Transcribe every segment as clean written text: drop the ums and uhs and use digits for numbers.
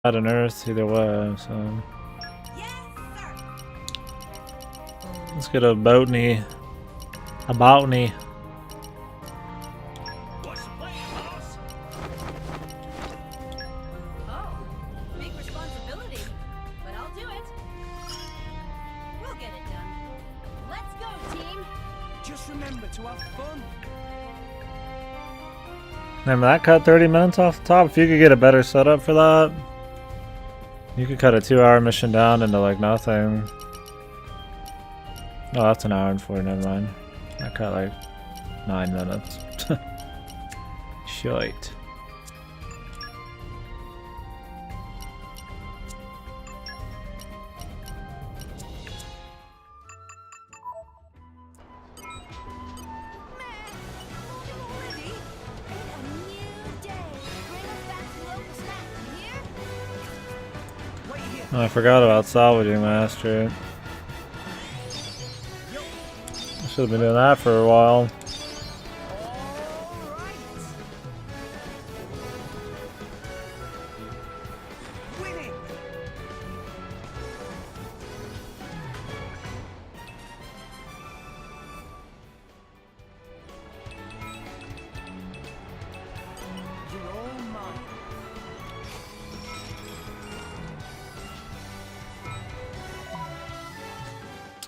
Out on Earth either way, so let's get a boatney. A boutney. What's the plan, boss? Oh, big responsibility, but I'll do it. We'll get it done. Let's go, team. Just remember to have fun. Remember that cut 30 minutes off the top? If you could get a better setup for that, you could cut a 2-hour mission down into like nothing. Oh, that's an hour and 40, never mind. I cut like 9 minutes. Shite. Oh, I forgot about salvaging master. I should have been doing that for a while.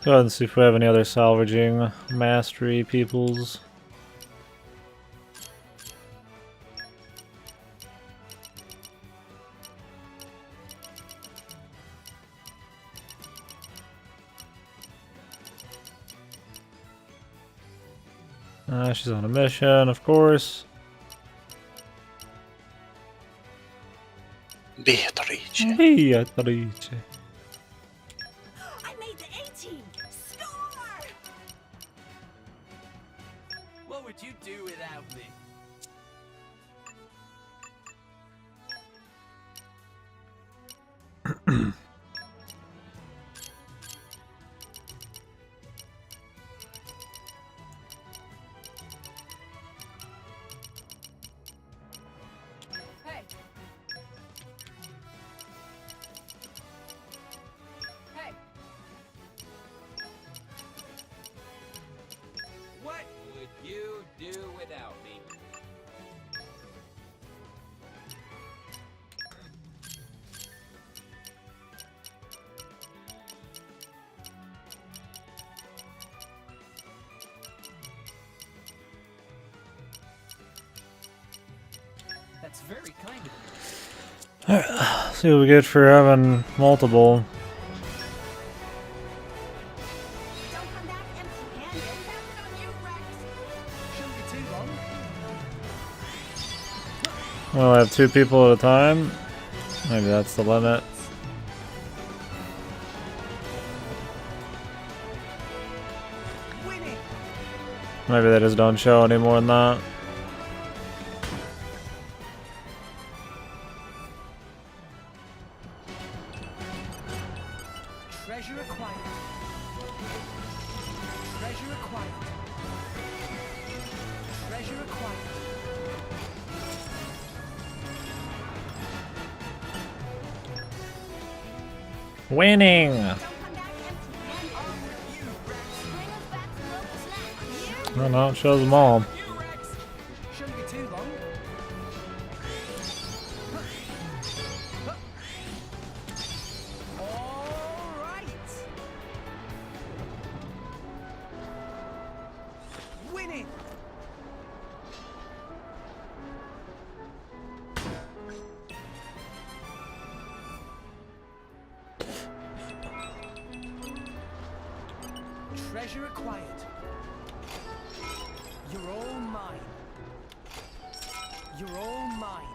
Go ahead and see if we have any other salvaging mastery peoples. She's on a mission, of course. Beatrice. Beatrice. I made the A-team. Score! What would you do without me? Hey. Hey. What would you do without me? That's very kind of you. Alright, see what we get for having multiple. Don't come back empty-handed. That's on you, Rex. Shouldn't be too long. Well, I have 2 people at a time. Maybe that's the limit. Winning. Maybe they just don't show any more than that. Treasure acquired. Treasure acquired. Treasure acquired. Winning! Don't come back empty-handed. I'm with you, Rex. Bring us back some local snacks. Here. Oh no, it shows them all. You, Rex. Shouldn't be too long. All right. Winning. Treasure acquired. You're all mine. You're all mine.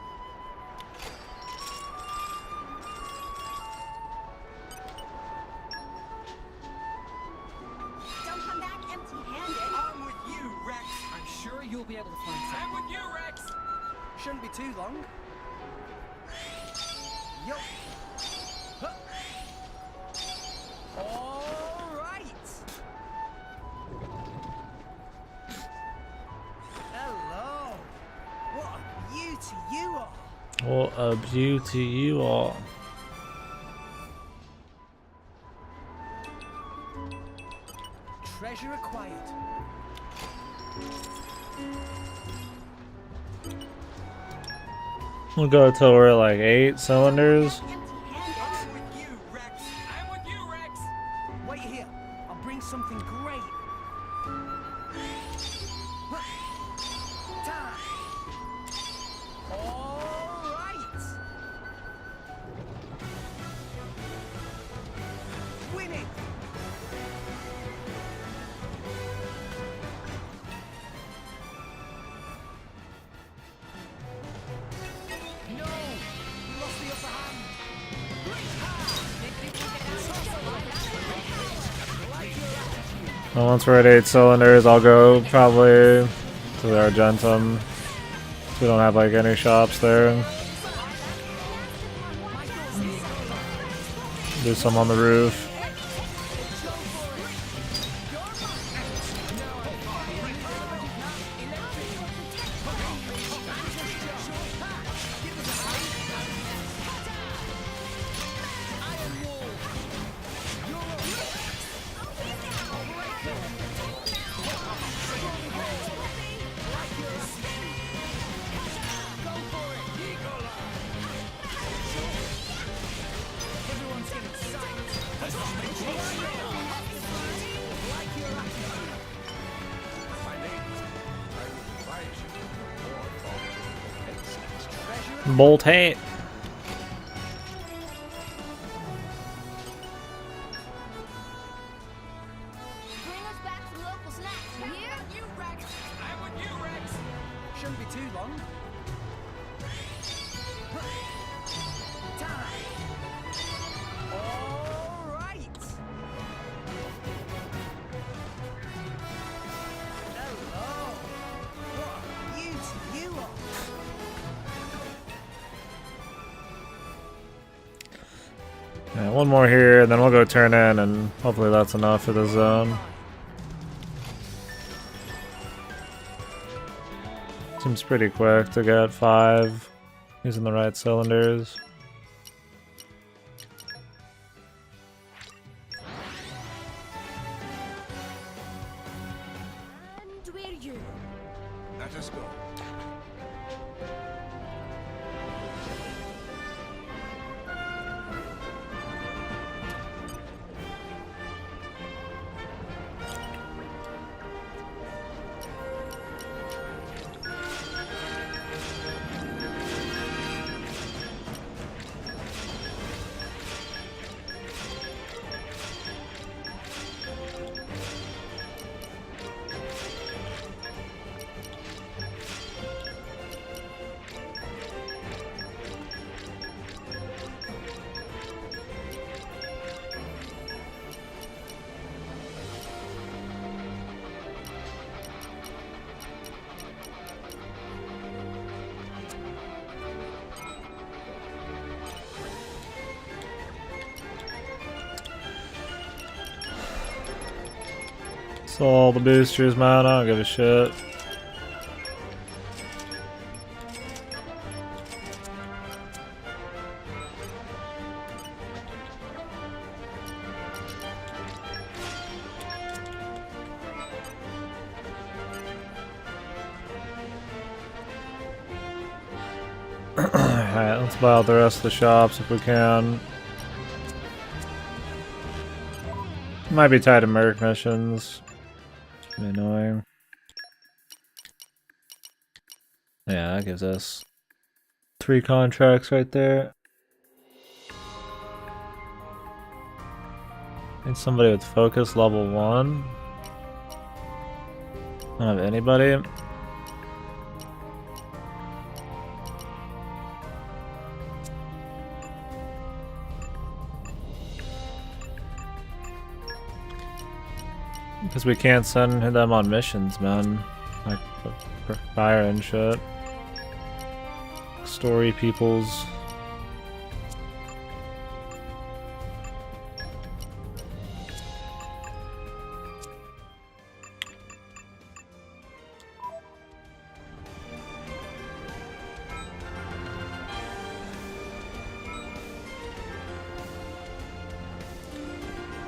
Don't come back empty-handed. I'm with you, Rex. I'm sure you'll be able to find something. I'm with you, Rex. Shouldn't be too long. Yup. Huh. All right. Hello. What a beauty you are. What a beauty you are. Treasure acquired. We'll go till we're at like 8 cylinders. I'm with you, Rex. I'm with you, Rex. Wait here. I'll bring something great. Time. All right. Winning. No, we lost the upper hand. Well, once we're at 8 cylinders, I'll go probably to the Argentum. We don't have like any shops there. Do some on the roof. Bolt hate. Bring us back some local snacks, you hear? You, Rex. I'm with you, Rex. Shouldn't be too long. Time. All right. Hello. What a beauty you are. Yeah, one more here, and then we'll go turn in, and hopefully that's enough for the zone. Seems pretty quick to get 5 using the right cylinders. And we're you. Let us go. So all the boosters, man, I don't give a shit. Alright, let's buy out the rest of the shops if we can. Might be tied to merc missions. Be annoying. Yeah, that gives us 3 contracts right there. Need somebody with focus level 1. I don't have anybody. Because we can't send them on missions, man. Like, for fire and shit. Story peoples.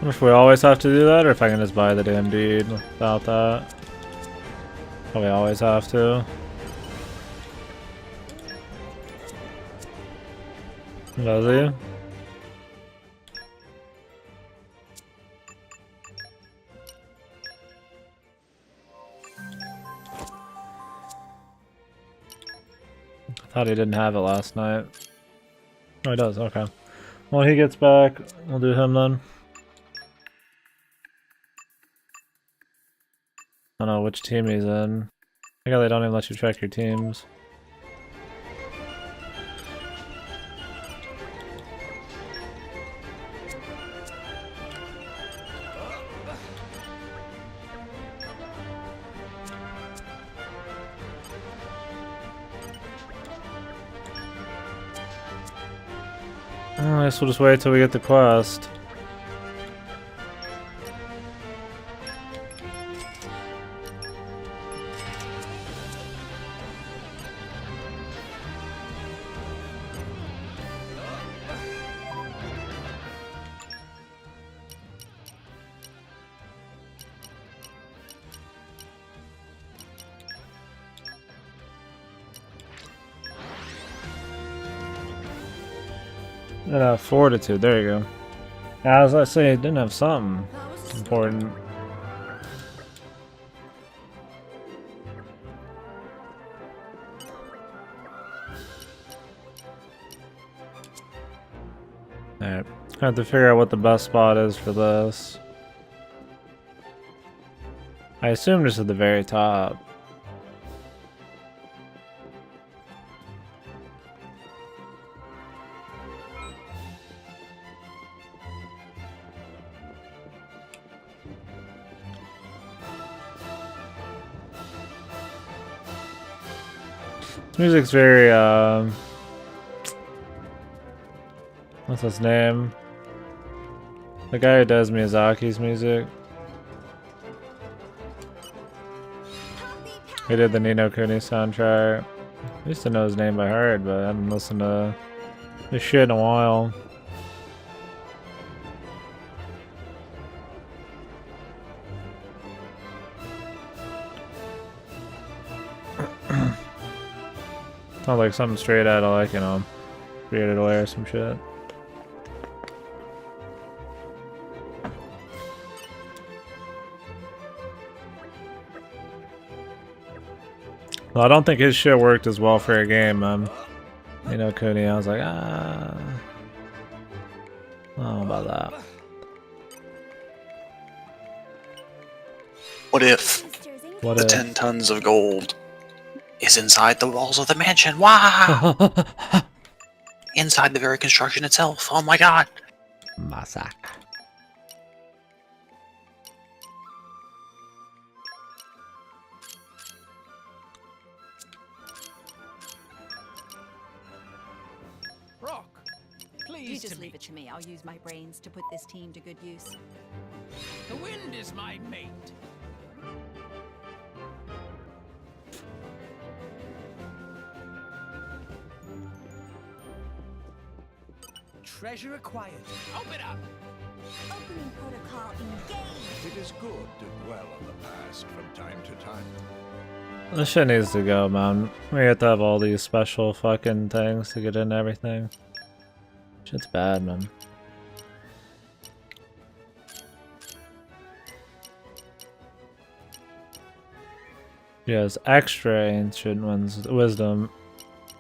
If we always have to do that, or if I can just buy the damn deed without that. Probably always have to. Does he? I thought he didn't have it last night. Oh, he does, okay. When he gets back, we'll do him then. I don't know which team he's in. I think they don't even let you check your teams. I guess we'll just wait till we get the quest. Didn't have fortitude, there you go. As I say, it didn't have something important. Alright, I have to figure out what the best spot is for this. I assume just at the very top. Music's very, what's his name? The guy who does Miyazaki's music. He did the Ni no Kuni soundtrack. I used to know his name by heart, but I haven't listened to this shit in a while. Sounds like something straight out of, like, you know, Created Away or some shit. Well, I don't think his shit worked as well for a game, you know, Kuni. I was like, I don't know about that. What if What the if? 10 tons of gold is inside the walls of the mansion? Wow! Inside the very construction itself. Oh my god! Masak. Rock, You please just to leave me. it to me. I'll use my brains to put this team to good use. The wind is my mate. Treasure acquired. Open up. Opening protocol engaged. It is good to dwell on the past from time to time. This shit needs to go, man. We have to have all these special fucking things to get in everything. Shit's bad, man. She has extra ancient wisdom.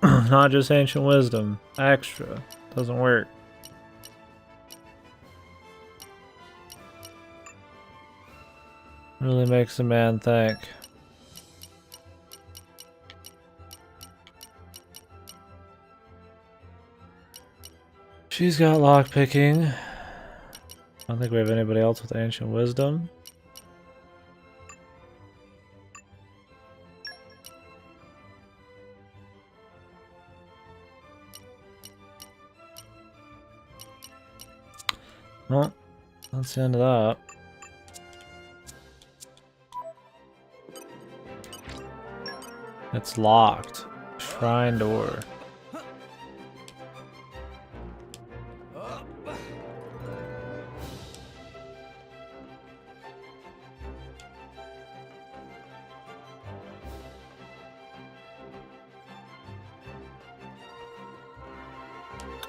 Not just ancient wisdom. Extra. Doesn't work. Really makes a man think. She's got lockpicking. I don't think we have anybody else with ancient wisdom. Well, that's the end of that. It's locked. Shrine door.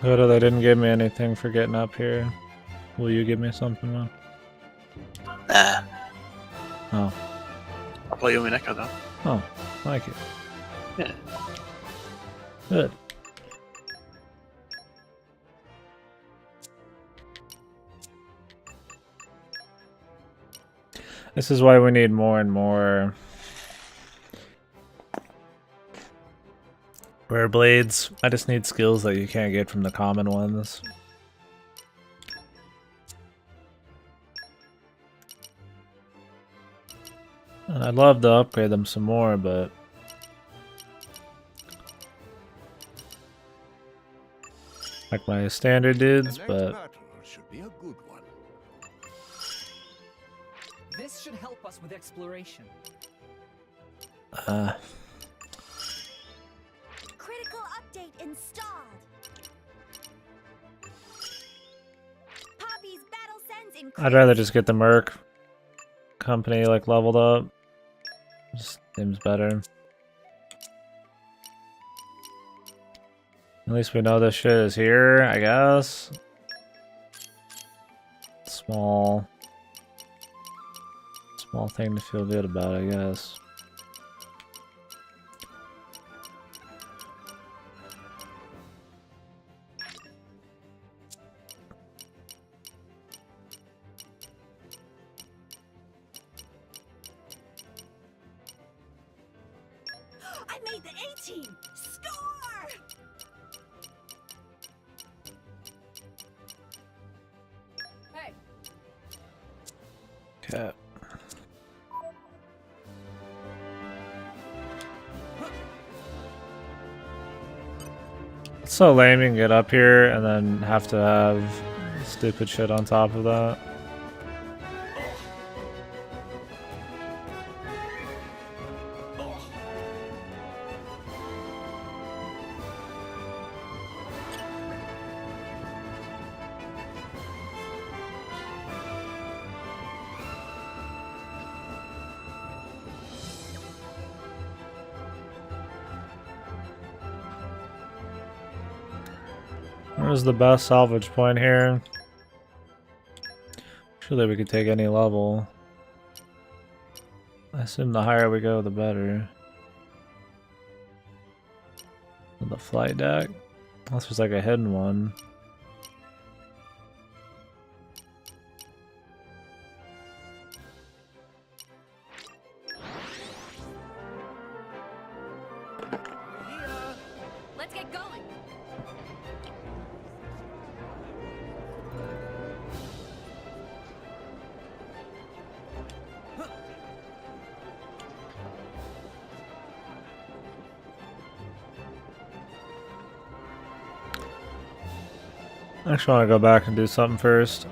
Good, they didn't give me anything for getting up here. Will you give me something now? Nah. Oh. I'll play you in Echo though. Oh, thank you. Yeah. Good. This is why we need more and more rare blades. I just need skills that you can't get from the common ones. And I'd love to upgrade them some more, but like my standard The dudes, next but battle should be a good one. This should help us with exploration. Critical update installed. Poppy's battle sense increased. I'd rather just get the Merc company like leveled up. Just seems better. At least we know this shit is here, I guess. Small thing to feel good about, I guess. I made the 18! Score! Hey, Okay. It's so lame you can get up here and then have to have stupid shit on top of that. Where's the best salvage point here? Surely we could take any level. I assume the higher we go, the better. The flight deck? Unless there's like a hidden one. let's get going. I actually want to go back and do something first.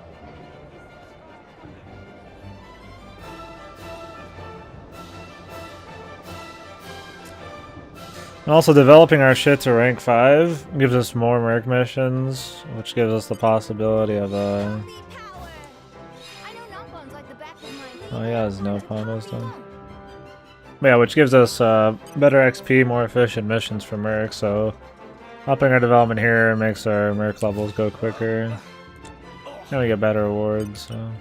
And also developing our shit to rank 5 gives us more merc missions, which gives us the possibility of Holy power! I know Nombone's like the back of my oh yeah, there's no combos done. But yeah, which gives us better XP, more efficient missions for merc, so upping our development here makes our merc levels go quicker. And we get better rewards, so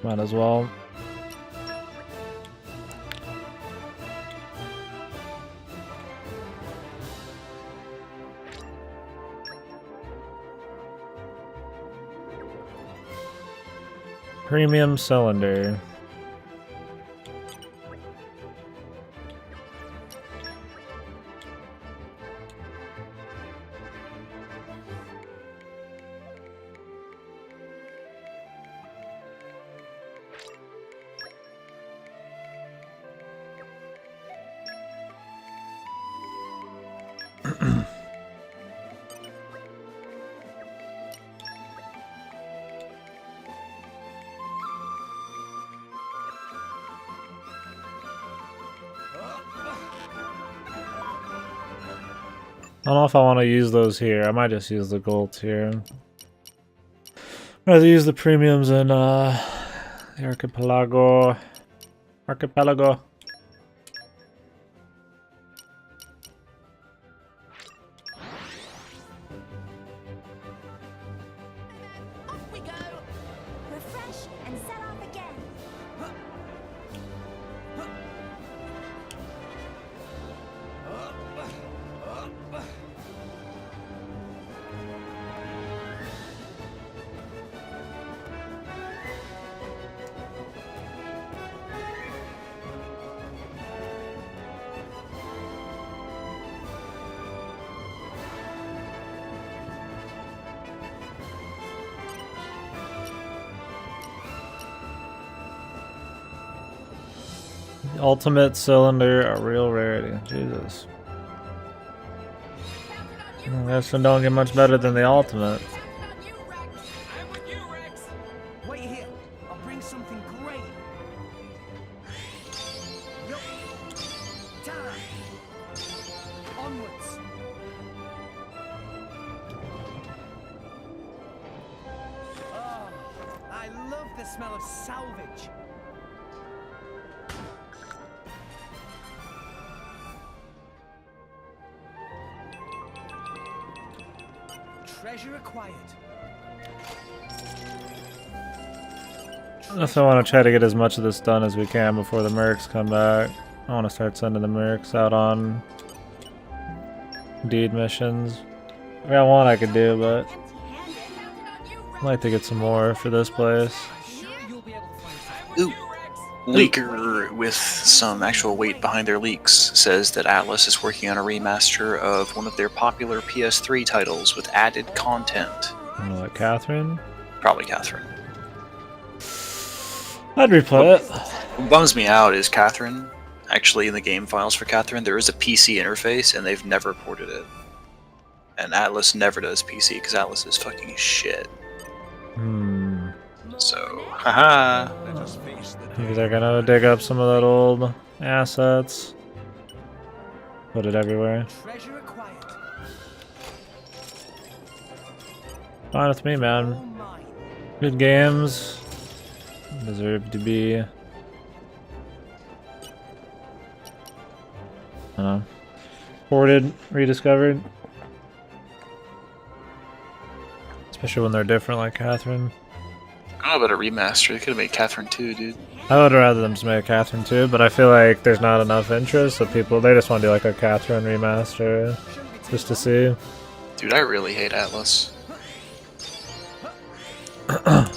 might as well. Premium cylinder. I don't know if I want to use those here. I might just use the gold here. I'd rather use the premiums in the archipelago. Archipelago. Ultimate cylinder, a real rarity. Jesus. I guess we don't get much better than the ultimate. I'm with you, Rex. Wait here. I'll bring something great. Yup. Time. Onwards. Oh, I love the smell of salvage. Treasure acquired. I also want to try to get as much of this done as we can before the mercs come back. I want to start sending the mercs out on deed missions. I got one I could do, but I'd like to get some more for this place. Ooh. Leaker with some actual weight behind their leaks says that Atlas is working on a remaster of one of their popular PS3 titles with added content. I don't know, like Catherine? Probably Catherine. I'd replay it. What bums me out is Catherine. Actually, in the game files for Catherine, there is a PC interface, and they've never ported it. And Atlas never does PC because Atlas is fucking shit. So, haha. Let us face the Maybe they're gonna dig up some of that old assets. Put it everywhere. Treasure acquired. Fine with me, All man. mine. Good games. Deserve to be, I don't know, ported, rediscovered. Especially when they're different like Catherine. I don't know about a remaster. They could have made Catherine 2, dude. I would rather them just make Catherine too, but I feel like there's not enough interest, so people, they just want to do like a Catherine remaster just to see. Dude, I really hate Atlas.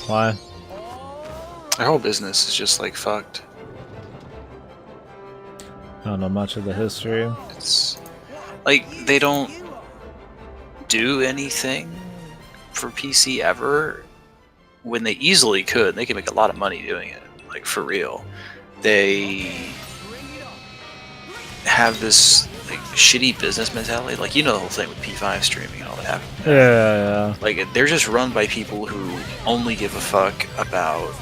Why? Their whole business is just like fucked. I don't know much of the history. It's like they don't do anything for PC ever when they easily could. They can make a lot of money doing it, like for real. They have this like shitty business mentality. Like, you know, the whole thing with P5 streaming and all that happened. Yeah. Like, they're just run by people who only give a fuck about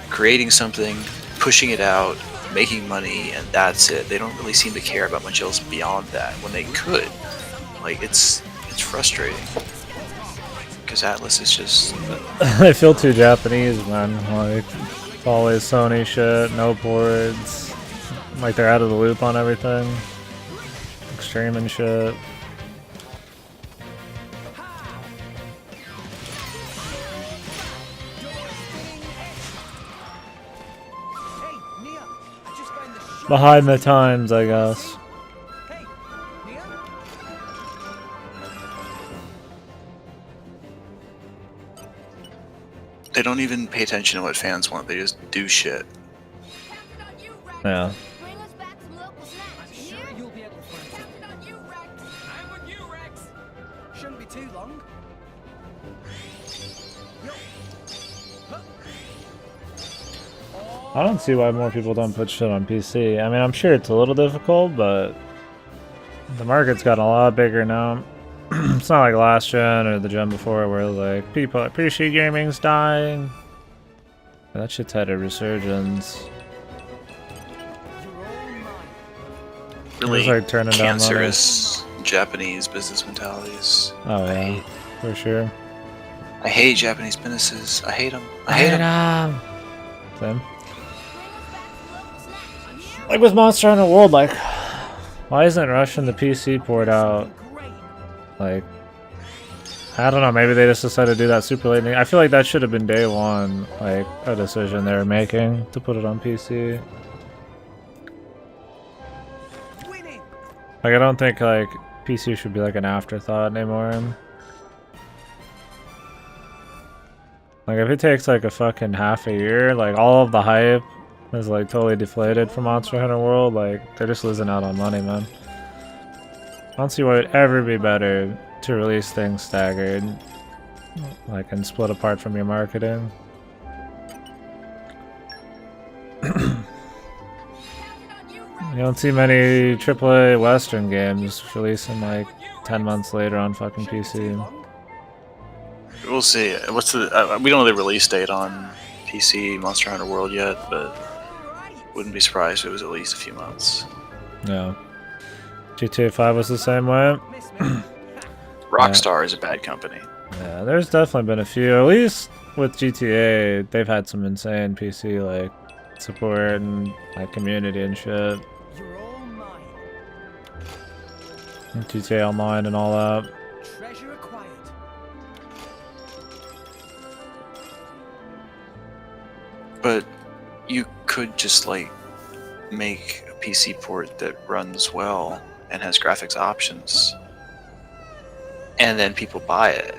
creating something, pushing it out, making money, and that's it. They don't really seem to care about much else beyond that when they could. Like, it's frustrating. Because Atlas is just... They feel too Japanese, man. Like, it's always Sony shit, no ports. Like, they're out of the loop on everything. Extreme and shit. Hey, Nia, I just found the shop. Behind the times, I guess. Hey, Nia? They don't even pay attention to what fans want. They just do shit. Yeah. Bring us back some local snacks. I'm sure Here? you'll be able to find something. On you, Rex. I'm with you, Rex. Shouldn't be too long. Yo. Huh. I don't see why more people don't put shit on PC. I mean, I'm sure it's a little difficult, but the market's gotten a lot bigger now. It's not like last gen or the gen before where like people PC gaming's dying. That shit's had a resurgence. You're all mine. Really It's like turning down money. cancerous Japanese business mentalities. Oh yeah, for sure. I hate Japanese businesses. I hate them. I hate them. Same. Like with Monster Hunter World, like, why isn't Russian the PC port out? Great. Like, I don't know, maybe they just decided to do that super late. I feel like that should have been day one, like, a decision they were making to put it on PC. Winning. Like, I don't think, like, PC should be, like, an afterthought anymore. Like, if it takes, like, a fucking half a year, like, all of the hype is, like, totally deflated for Monster Hunter World, like, they're just losing out on money, man. I don't see why it would ever be better to release things staggered, like, and split apart from your marketing. You don't see many AAA Western games releasing like 10 months later on fucking PC. We'll see. What's the? We don't know the release date on PC Monster Hunter World yet, but wouldn't be surprised if it was at least a few months. Yeah. GTA 5 was the same way. Rockstar is a bad company. Yeah, there's definitely been a few. At least with GTA, they've had some insane PC like support and like community and shit. You're all mine. And GTA Online and all that. Treasure acquired. But you could just like make a PC port that runs well and has graphics options, and then people buy it.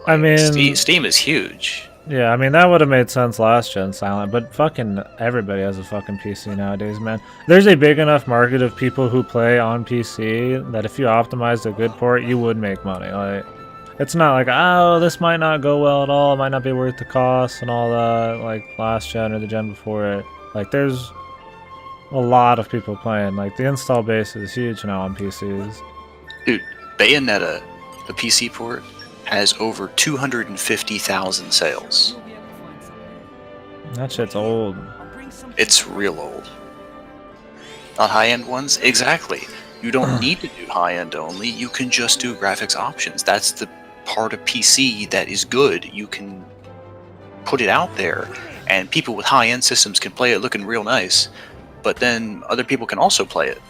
I mean, Steam is huge. Yeah, I mean, that would have made sense last gen Silent, but fucking everybody has a fucking PC nowadays, man. There's a big enough market of people who play on PC that if you optimized a good port, you would make money. Like, it's not like, oh, this might not go well at all, it might not be worth the cost and all that, like last gen or the gen before it. Like, there's a lot of people playing. Like, the install base is huge now on PCs. Dude, Bayonetta, the PC port, has over 250,000 sales. You'll be able to find something. That shit's old. I'll bring some. It's real old. Not high-end ones? Exactly. You don't need to do high-end only, you can just do graphics options. That's the part of PC that is good. You can put it out there, and people with high-end systems can play it looking real nice, but then other people can also play it.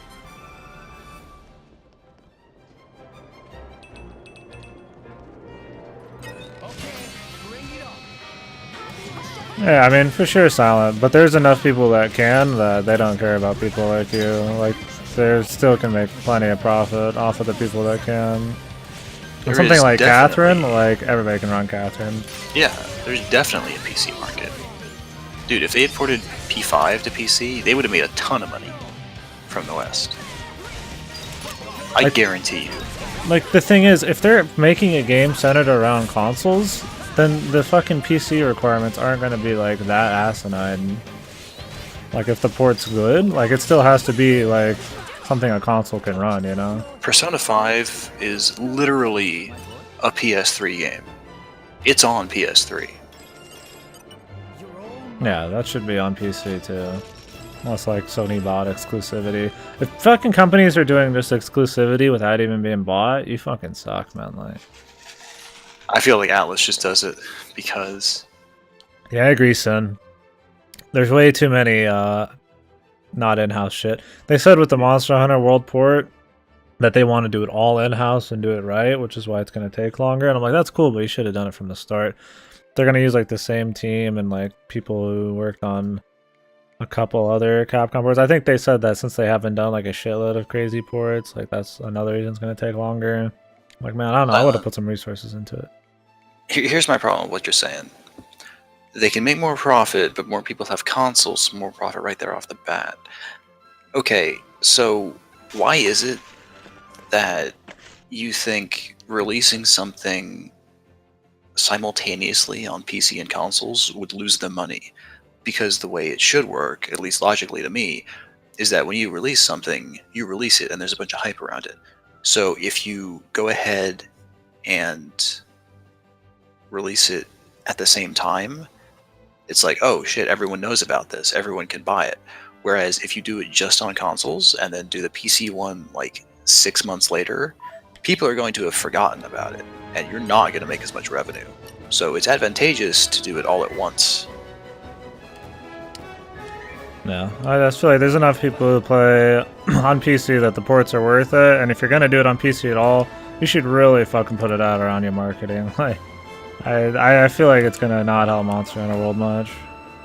Yeah, I mean, for sure Silent, but there's enough people that can that they don't care about people like you. Like, they still can make plenty of profit off of the people that can. And something like Catherine, like, everybody can run Catherine. Yeah, there's definitely a PC market. Dude, if they had ported P5 to PC, they would have made a ton of money from the West. I guarantee you. Like, the thing is, if they're making a game centered around consoles, then the fucking PC requirements aren't going to be like that asinine. Like, if the port's good, like, it still has to be like something a console can run, you know? Persona 5 is literally a PS3 game. It's on PS3. Yeah, that should be on PC too. Unless like Sony bought exclusivity. If fucking companies are doing just exclusivity without even being bought, you fucking suck, man. Like, I feel like Atlas just does it because... yeah, I agree, son. There's way too many not in-house shit. They said with the Monster Hunter World port that they want to do it all in-house and do it right, which is why it's going to take longer. And I'm like, that's cool, but you should have done it from the start. They're going to use like the same team and like people who worked on a couple other Capcom ports. I think they said that since they haven't done like a shitload of crazy ports, like that's another reason it's going to take longer. Like, man, I don't know. I would have put some resources into it. Here's my problem with what you're saying. They can make more profit, but more people have consoles, more profit right there off the bat. Okay, so why is it that you think releasing something simultaneously on PC and consoles would lose them money? Because the way it should work, at least logically to me, is that when you release something, you release it and there's a bunch of hype around it. So if you go ahead and release it at the same time, it's like, oh shit, everyone knows about this, everyone can buy it. Whereas if you do it just on consoles and then do the PC one like 6 months later, people are going to have forgotten about it and you're not going to make as much revenue. So it's advantageous to do it all at once. Yeah, I just feel like there's enough people who play on PC that the ports are worth it, and if you're gonna do it on PC at all, you should really fucking put it out around your marketing. Like, I feel like it's gonna not help Monster Hunter World much.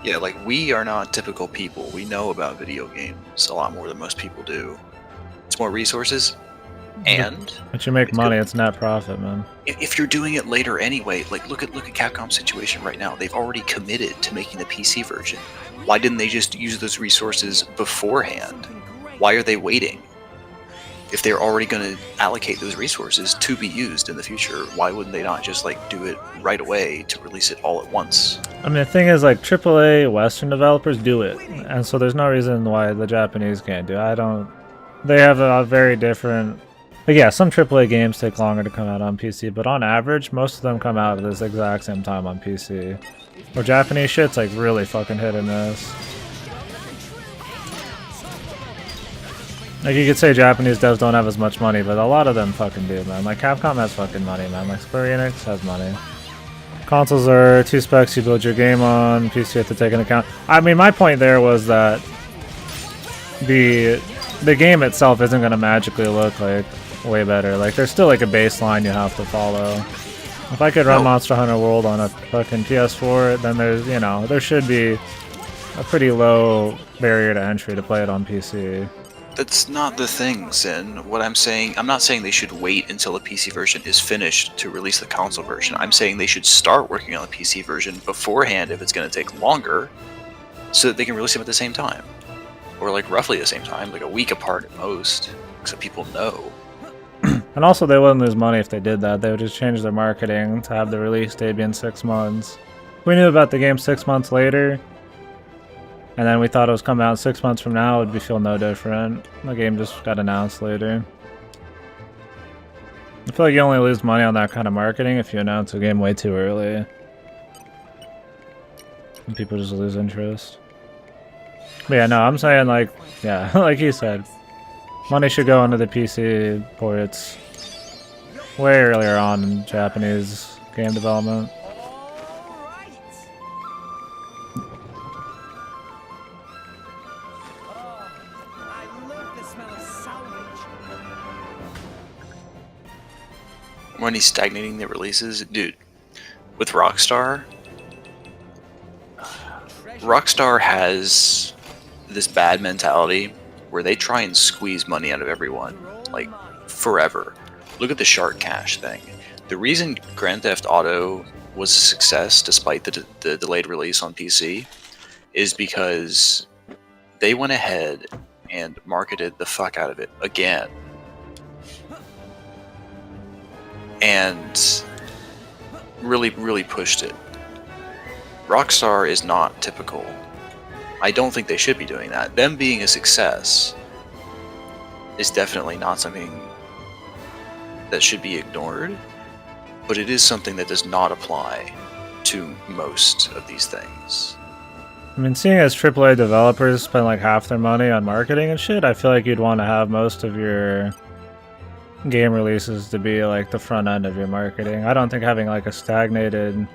Yeah, like, we are not typical people. We know about video games a lot more than most people do. It's more resources, and... But you make money, it's net profit, man. If you're doing it later anyway, like, look at Capcom's situation right now. They've already committed to making the PC version. Why didn't they just use those resources beforehand? Why are they waiting? if they're already going to allocate those resources to be used in the future, why wouldn't they not just like do it right away to release it all at once? I mean, the thing is, like, AAA Western developers do it, and so there's no reason why the Japanese can't do it. They have a very different... Like, yeah, some AAA games take longer to come out on PC, but on average, most of them come out at this exact same time on PC. Where Japanese shit's, like, really fucking hit and miss. Like, you could say Japanese devs don't have as much money, but a lot of them fucking do, man. Like, Capcom has fucking money, man. Like, Square Enix has money. Consoles are 2 specs you build your game on, PC you have to take into account. I mean, my point there was that the game itself isn't going to magically look, like, way better. Like, there's still, like, a baseline you have to follow. If I could run Monster Hunter World on a fucking PS4, then there's, you know, there should be a pretty low barrier to entry to play it on PC. That's not the thing, Sin. What I'm saying, I'm not saying they should wait until the PC version is finished to release the console version. I'm saying they should start working on the PC version beforehand if it's going to take longer, so that they can release them at the same time. Or like roughly the same time, like a week apart at most, so people know. And also they wouldn't lose money if they did that. They would just change their marketing to have the release date be in 6 months. If we knew about the game 6 months later, and then we thought it was coming out 6 months from now, it would feel no different. The game just got announced later. I feel like you only lose money on that kind of marketing if you announce a game way too early. And people just lose interest. But yeah, no, I'm saying, like, yeah, like you said, money should go into the PC ports way earlier on in Japanese game development. When he's stagnating the releases, dude, with Rockstar has this bad mentality where they try and squeeze money out of everyone, like, forever. Look at the Shark Cash thing. The reason Grand Theft Auto was a success despite the delayed release on PC is because they went ahead and marketed the fuck out of it again. And really, really pushed it. Rockstar is not typical. I don't think they should be doing that. Them being a success is definitely not something that should be ignored, but it is something that does not apply to most of these things. I mean, seeing as AAA developers spend like half their money on marketing and shit, I feel like you'd want to have most of your game releases to be like the front end of your marketing. I don't think having like a stagnated,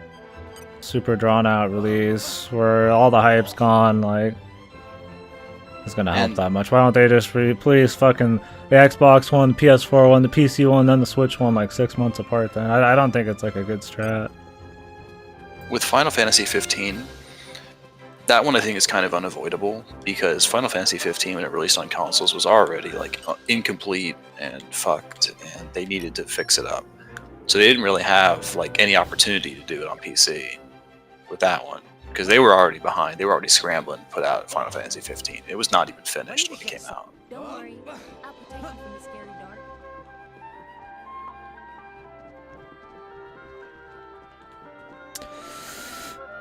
super drawn out release where all the hype's gone, like, is gonna help that much. Why don't they just please fucking the Xbox one, the PS4 one, the PC one, then the Switch one, like 6 months apart? Then I don't think it's like a good strat. With Final Fantasy 15, that one I think is kind of unavoidable because Final Fantasy 15, when it released on consoles, was already like incomplete and fucked, and they needed to fix it up. So they didn't really have like any opportunity to do it on PC with that one because they were already behind. They were already scrambling to put out Final Fantasy 15. It was not even finished when it came out. Don't worry, I'll protect you from the scary dark.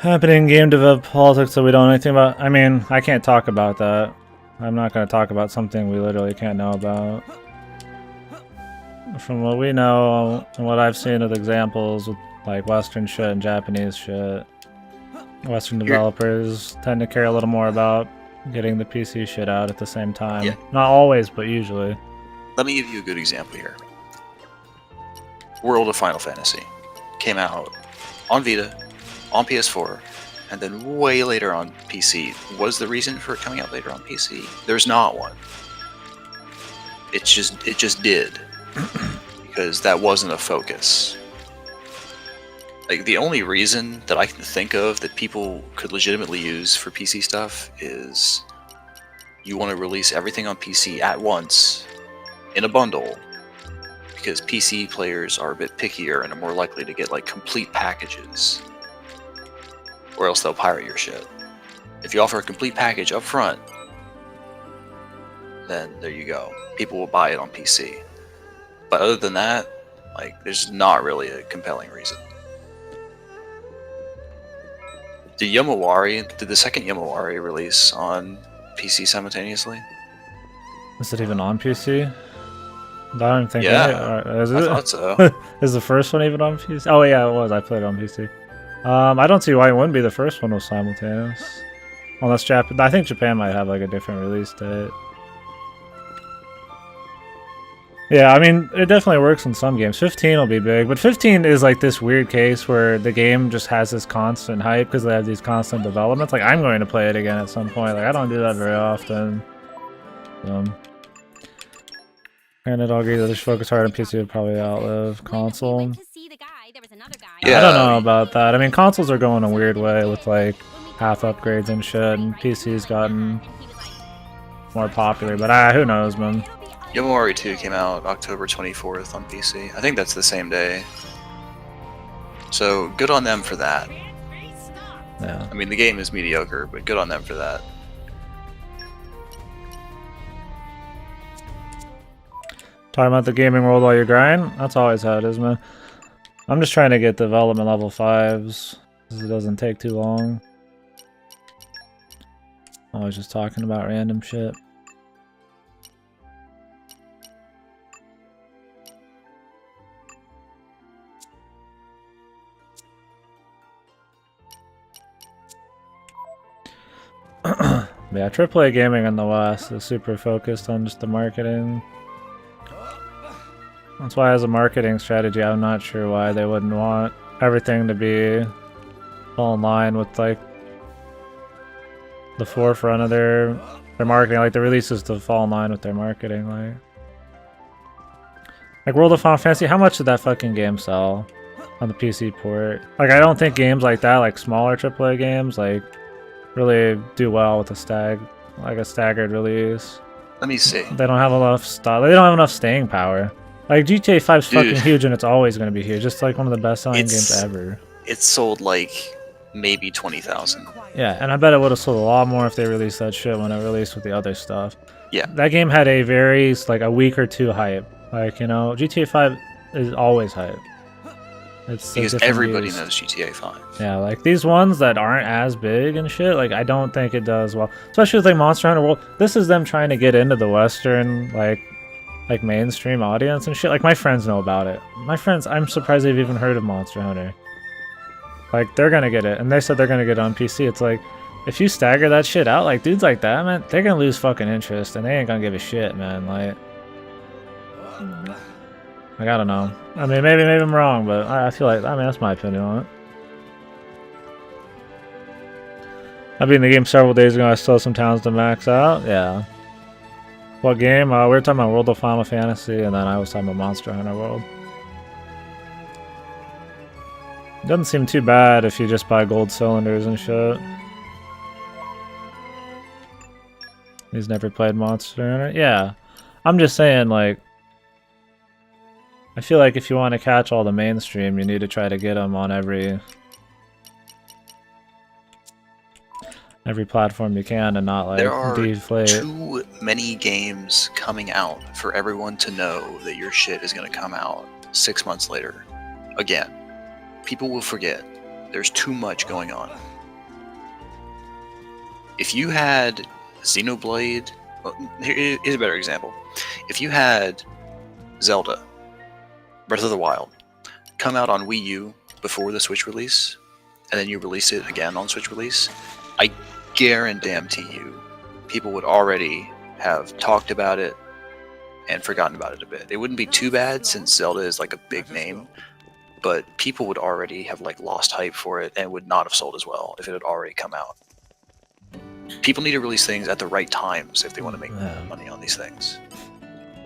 Happening game dev politics that we don't know anything about. I mean, I can't talk about that. I'm not going to talk about something we literally can't know about. From what we know and what I've seen with examples with like Western shit and Japanese shit, Western developers tend to care a little more about getting the PC shit out at the same time. Yeah. Not always, but usually. Let me give you a good example here. World of Final Fantasy came out on Vita, on PS4, and then way later on PC. Was the reason for it coming out later on PC? There's not one. It just did. Because that wasn't a focus. Like, the only reason that I can think of that people could legitimately use for PC stuff is you want to release everything on PC at once in a bundle because PC players are a bit pickier and are more likely to get like complete packages, or else they'll pirate your shit. If you offer a complete package up front, then there you go. People will buy it on PC. But other than that, like, there's not really a compelling reason. Did the second Yomawari release on PC simultaneously? Is it even on PC? I don't think. Yeah, is I it? thought so. Is the first one even on PC? Oh yeah, it was. I played it on PC. I don't see why it wouldn't be. The first one was simultaneous, unless Japan. I think Japan might have like a different release date. Yeah, I mean, it definitely works in some games. 15 will be big, but 15 is like this weird case where the game just has this constant hype because they have these constant developments. Like, I'm going to play it again at some point. Like, I don't do that very often. Granted, I'll agree that this focus hard on PC would probably outlive console. Yeah. I don't know about that. I mean, consoles are going a weird way with like half upgrades and shit, and PC's gotten more popular, but who knows, man. Yomawari 2 came out October 24th on PC. I think that's the same day. So, good on them for that. Yeah. I mean, the game is mediocre, but good on them for that. Talking about the gaming world while you grind? That's always how it is, man. I'm just trying to get development level 5s, because it doesn't take too long. Always just talking about random shit. Yeah, AAA gaming in the West is super focused on just the marketing. That's why as a marketing strategy, I'm not sure why they wouldn't want everything to be all in line with like the forefront of their marketing, like the releases to fall in line with their marketing. Like World of Final Fantasy, how much did that fucking game sell on the PC port? Like, I don't think games like that, like smaller AAA games, like really do well with a staggered release. Let me see. They don't have enough stuff. They don't have enough staying power. Like GTA 5 is fucking huge, and it's always going to be huge. It's like one of the best-selling games ever. It's sold like maybe 20,000. Yeah, and I bet it would have sold a lot more if they released that shit when it released with the other stuff. Yeah. That game had a very, like, a week or two hype. Like, you know, GTA 5 is always hype. It's because everybody knows GTA 5. Yeah, like these ones that aren't as big and shit, like I don't think it does well. Especially with like Monster Hunter World. This is them trying to get into the Western, like mainstream audience and shit. Like my friends know about it. My friends, I'm surprised they've even heard of Monster Hunter. Like they're gonna get it, and they said they're gonna get it on PC. It's like, if you stagger that shit out, like dudes like that, man, they're gonna lose fucking interest, and they ain't gonna give a shit, man. Like I don't know. I mean, maybe I'm wrong, but I feel like, I mean, that's my opinion on it. I beat the game several days ago. I still have some towns to max out. Yeah. What game? We were talking about World of Final Fantasy, and then I was talking about Monster Hunter World. Doesn't seem too bad if you just buy gold cylinders and shit. He's never played Monster Hunter? Yeah. I'm just saying, like, I feel like if you want to catch all the mainstream, you need to try to get them on every platform you can, and not like deflate. There are too many games coming out for everyone to know that your shit is going to come out 6 months later. Again, people will forget. There's too much going on. If you had Xenoblade, well, here's a better example. If you had Zelda Breath of the Wild come out on Wii U before the Switch release, and then you release it again on Switch release, I guarantee you people would already have talked about it and forgotten about it a bit. It wouldn't be too bad since Zelda is like a big name, but people would already have like lost hype for it and would not have sold as well if it had already come out. People need to release things at the right times if they want to make money on these things.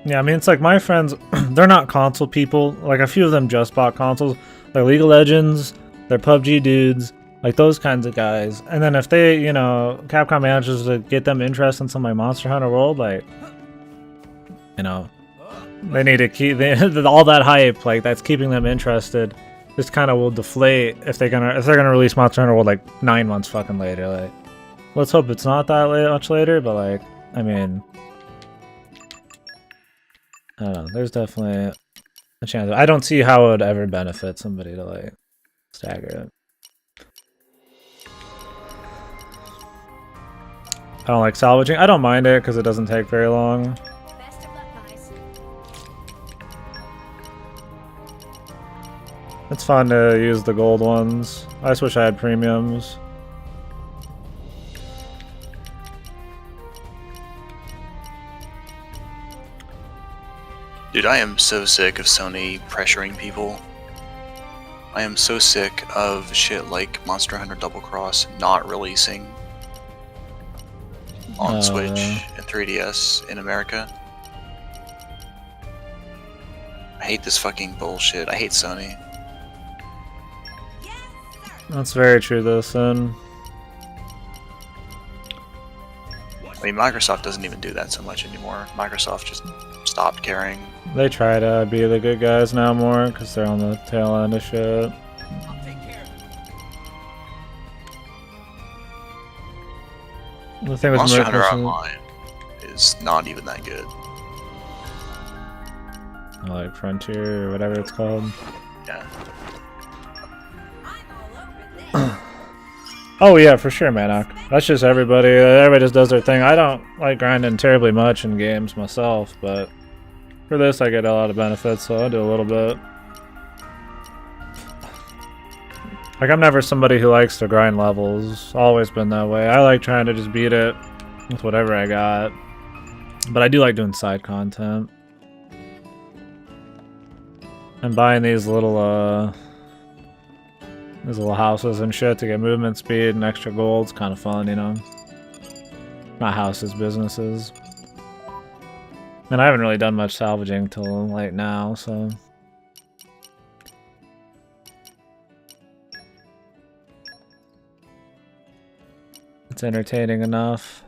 Yeah, I mean, it's like my friends, they're not console people. Like, a few of them just bought consoles. They're League of Legends, they're PUBG dudes, like those kinds of guys. And then if they, you know, Capcom manages to get them interested in something like Monster Hunter World, like, you know, they need to keep all that hype, like, that's keeping them interested, just kind of will deflate if they're gonna release Monster Hunter World like 9 months fucking later. Like, let's hope it's not that much later, but like, I mean, I don't know. There's definitely a chance. I don't see how it would ever benefit somebody to like stagger it. I don't like salvaging. I don't mind it because it doesn't take very long. Best of luck, guys. It's fun to use the gold ones. I just wish I had premiums. Dude, I am so sick of Sony pressuring people. I am so sick of shit like Monster Hunter Double Cross not releasing on Switch and 3DS in America. I hate this fucking bullshit. I hate Sony. That's very true though, Sin. I mean, Microsoft doesn't even do that so much anymore. Microsoft just stopped caring. They try to be the good guys now more because they're on the tail end of shit. I'll take care of it. The thing with Monster Hunter Microsoft, Online is not even that good. like Frontier or whatever it's called. Yeah. I'm all over this. Oh yeah, for sure, Manok. That's just everybody. Everybody just does their thing. I don't like grinding terribly much in games myself, but for this I get a lot of benefits, so I'll do a little bit. Like I'm never somebody who likes to grind levels. Always been that way. I like trying to just beat it with whatever I got. But I do like doing side content. And buying these little houses and shit to get movement speed and extra gold's kind of fun, you know? Not houses, businesses. And I haven't really done much salvaging till like now, so... It's entertaining enough.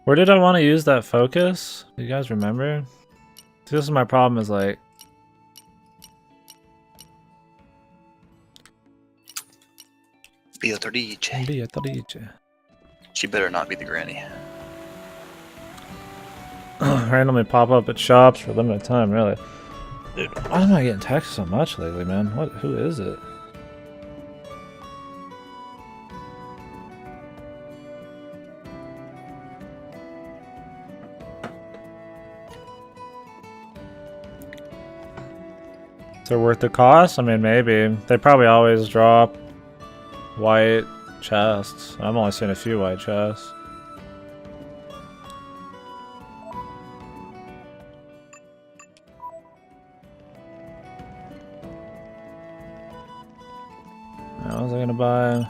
Where did I want to use that focus? Do you guys remember? This is my problem is like... Beatrice. She better not be the granny. Randomly pop up at shops for limited time, really. Dude, why am I getting texted so much lately, man? Who is it? Is it worth the cost? I mean, maybe. They probably always drop white chests. I've only seen a few white chests. What was I gonna buy?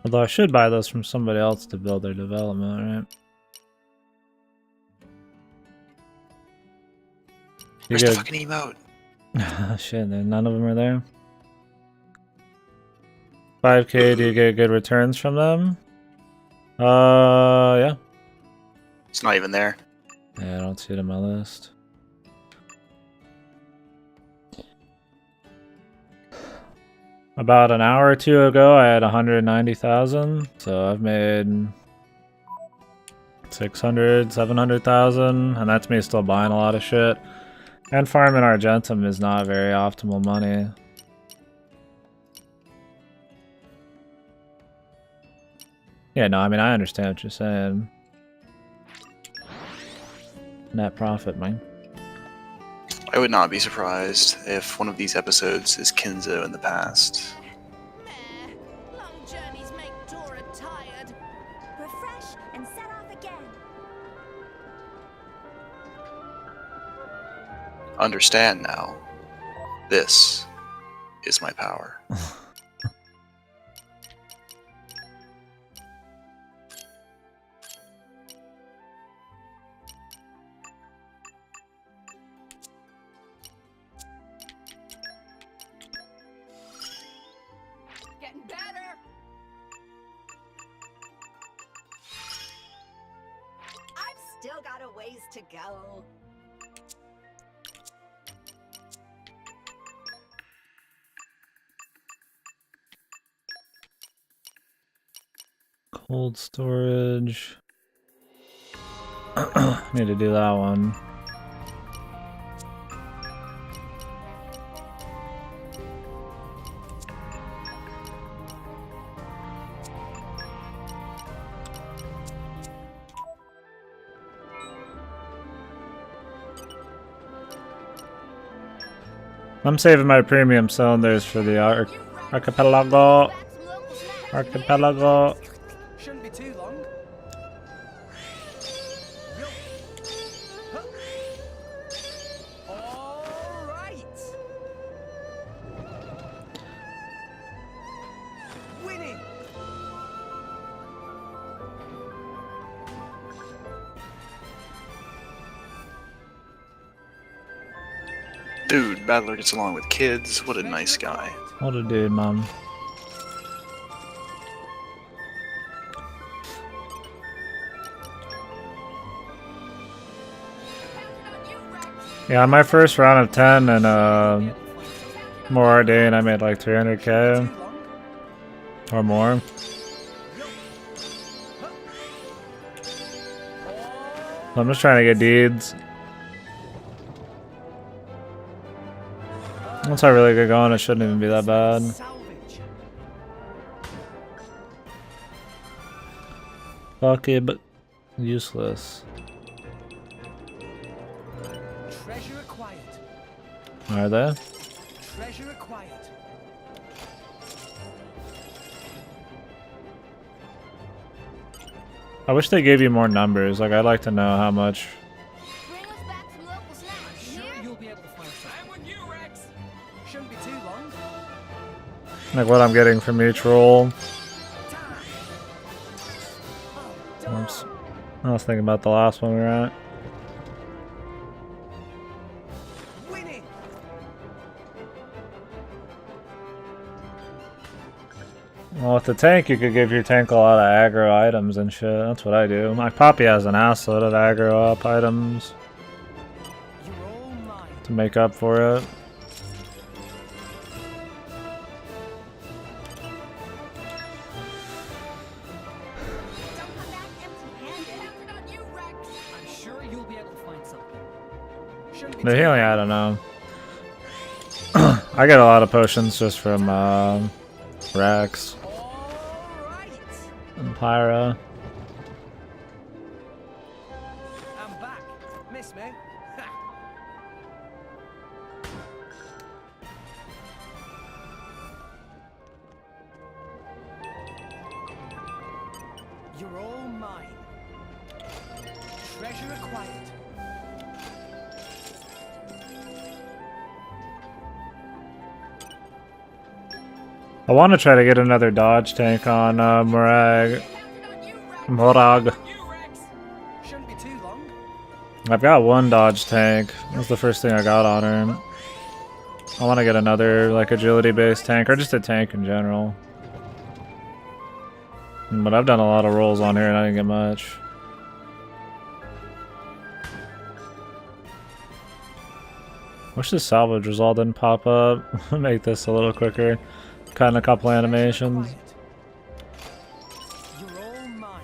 Although I should buy those from somebody else to build their development, right? Where's the fucking emote? Shit, none of them are there. 5k, do you get good returns from them? Yeah. It's not even there. Yeah, I don't see it on my list. About an hour or two ago, I had 190,000, so I've made 600, 700,000, and that's me still buying a lot of shit. And farming Argentum is not very optimal money. Yeah, no, I mean, I understand what you're saying. Net profit, man. I would not be surprised if one of these episodes is Kenzo in the past. Meh. Long journeys make Dora tired. Refresh and set off again. Understand now. This is my power. Getting better. ways to go. Cold storage. Need to do that one. I'm saving my premium cylinders for the archipelago. Archipelago. Shouldn't be too long. All right. Winning. Dude, Battler gets along with kids. What a nice guy. What a dude, mom. Yeah, my first round of 10 and more Dane, I made like 300k or more. I'm just trying to get deeds. Once I really get going, it shouldn't even be that bad. Salvage. Fuck it, but useless. Treasure acquired. Are they? Treasure acquired. I wish they gave you more numbers. Like, I'd like to know how much. Bring us back some local snacks. I'm sure you'll be able to find some. I'm with you, Rex. Shouldn't be too long. Like, what I'm getting from each roll. Oops. I was thinking about the last one we were at. Winning. Well, with the tank, you could give your tank a lot of aggro items and shit. That's what I do. My Poppy has an assload of aggro up items You're all mine. to make up for it. Don't come back empty-handed. On you, Rex. I'm sure you'll be able to find something. Shouldn't be The too healing, I don't know. I get a lot of potions just from Rex All right. and Pyra. I'm back. Miss me? Ha. You're all mine. Treasure acquired. I want to try to get another dodge tank on Morag. Morag. You, Rex. Shouldn't be too long. I've got one dodge tank. That's the first thing I got on her. I want to get another like agility-based tank, or just a tank in general. But I've done a lot of rolls on here and I didn't get much. Wish the salvage result didn't pop up. Make this a little quicker. Cut in a couple animations. You're all mine.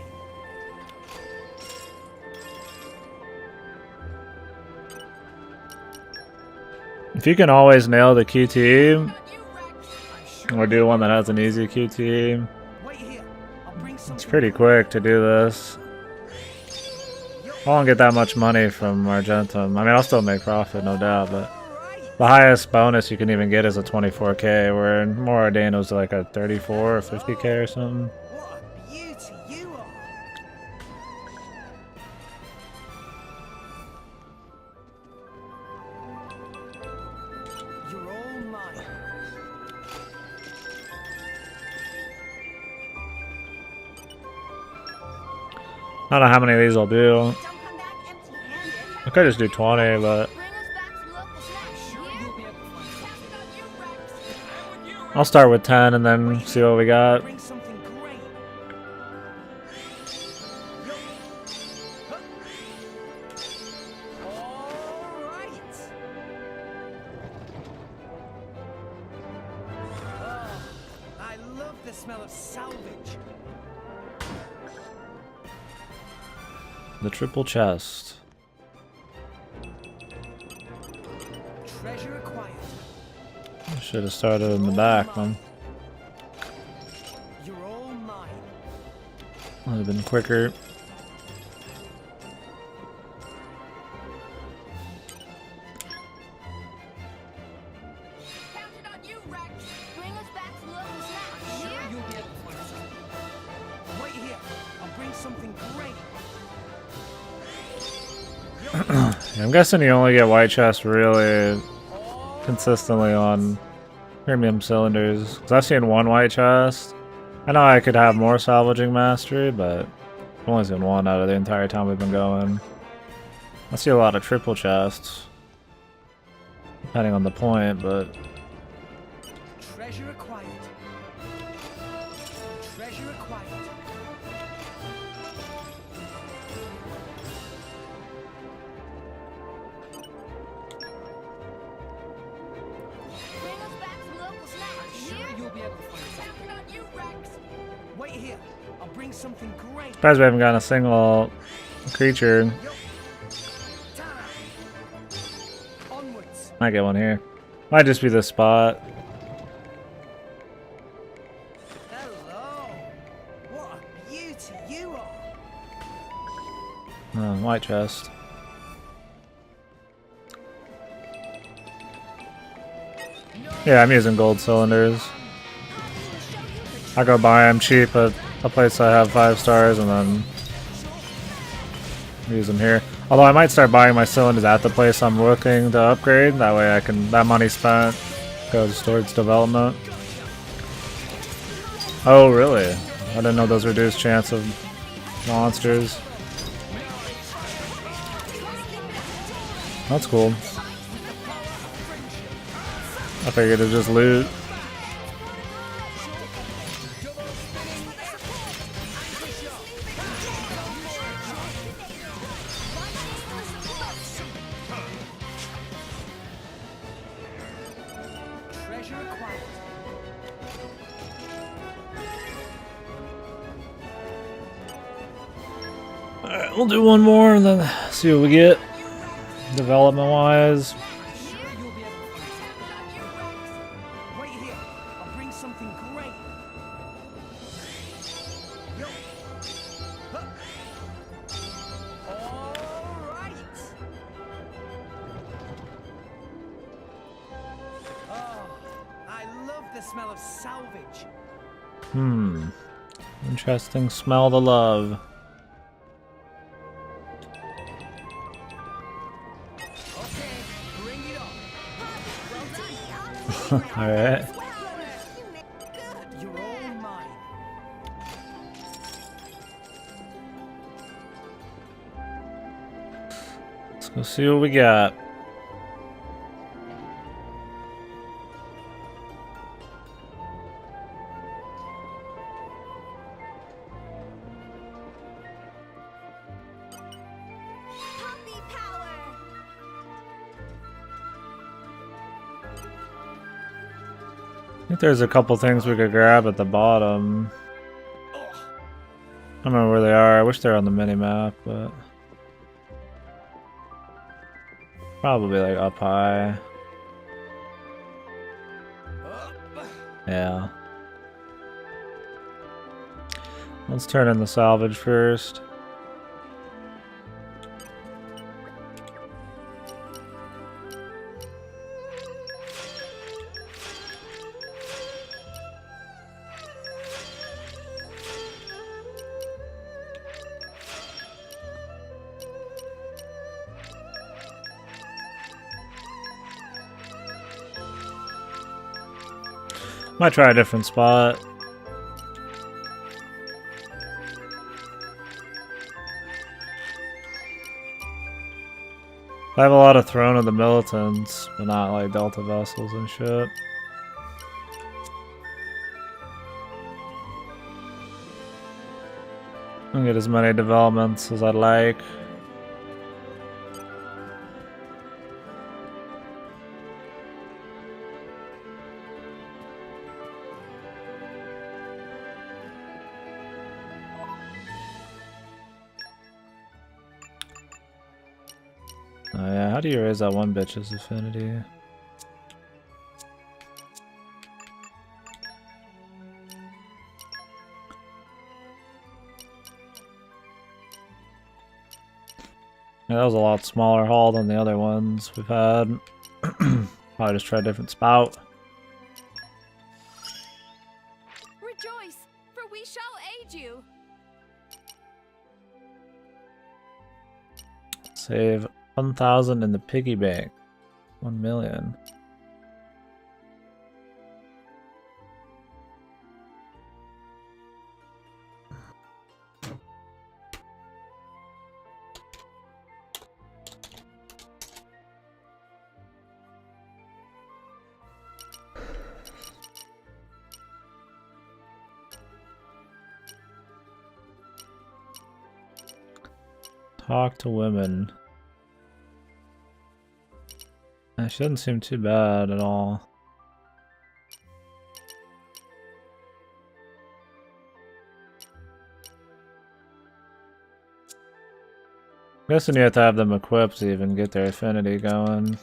If you can always nail the QTE, You, Rex. I'm sure or do one that has an easy QTE, Wait here. I'll bring something. it's pretty quick to do this. I won't get that much money from Argentum. I mean, I'll still make profit, no doubt, but the highest bonus you can even get is a 24k, where in Moradano's like a 34 or 50k or something. What a beauty you are. You're all mine. I don't know how many of these I'll do. Don't come back empty-handed. I could just do 20, but Bring us back some local snacks. Sure Here. you'll be able to find something. I'll start with 10 and then see what we got. Bring something great. the smell of salvage. The triple chest. Treasure acquired. Should have started in the back, man. You're all mine. Would have been quicker. Counted on you, Rex. Bring us back some local snacks. Sure, Here? you'll be able to find something. Wait here. I'll bring something great. Yeah, I'm guessing you only get white chest really consistently on premium cylinders. Because I've seen one white chest. I know I could have more salvaging mastery, but I've only seen one out of the entire time we've been going. I see a lot of triple chests, depending on the point, but Treasure acquired. Treasure acquired. Bring us back some local snacks. Sure, Here? you'll be able to find something. Counted on you, Rex. Wait here. I'll bring something great. surprised we haven't gotten a single creature. Yo. Time. Onwards. Might get one here. Might just be this spot. Hello. What a beauty you are. White chest. Yeah, I'm using gold cylinders. I go buy them cheap at a place I have 5 stars and then use them here. Although I might start buying my cylinders at the place I'm looking to upgrade. That way I can, that money spent goes towards development. Oh really? I didn't know those reduced chance of monsters. That's cool. I figured it'd just loot. Treasure acquired. Alright, we'll do one more and then see what we get. Development wise. Sure, you'll be able to find something. Wait here. I'll bring something great. Yo. Huh. All right. Oh, I love the smell of salvage. Interesting smell to love. Okay, bring it on. Alright. You're all mine. Let's go see what we got. Puppy power. I think there's a couple things we could grab at the bottom. I don't remember where they are. I wish they were on the mini map, but probably like up high. Yeah. Let's turn in the salvage first. Might try a different spot. I have a lot of Throne of the Militants, but not like Delta Vessels and shit. I don't get as many developments as I'd like. How do you raise that one bitch's affinity? Yeah, that was a lot smaller haul than the other ones we've had. Probably just try a different spout. Rejoice, for we shall aid you. Save 1,000 in the piggy bank. 1 million. Talk to women. She doesn't seem too bad at all. I'm guessing you have to have them equipped to even get their affinity going.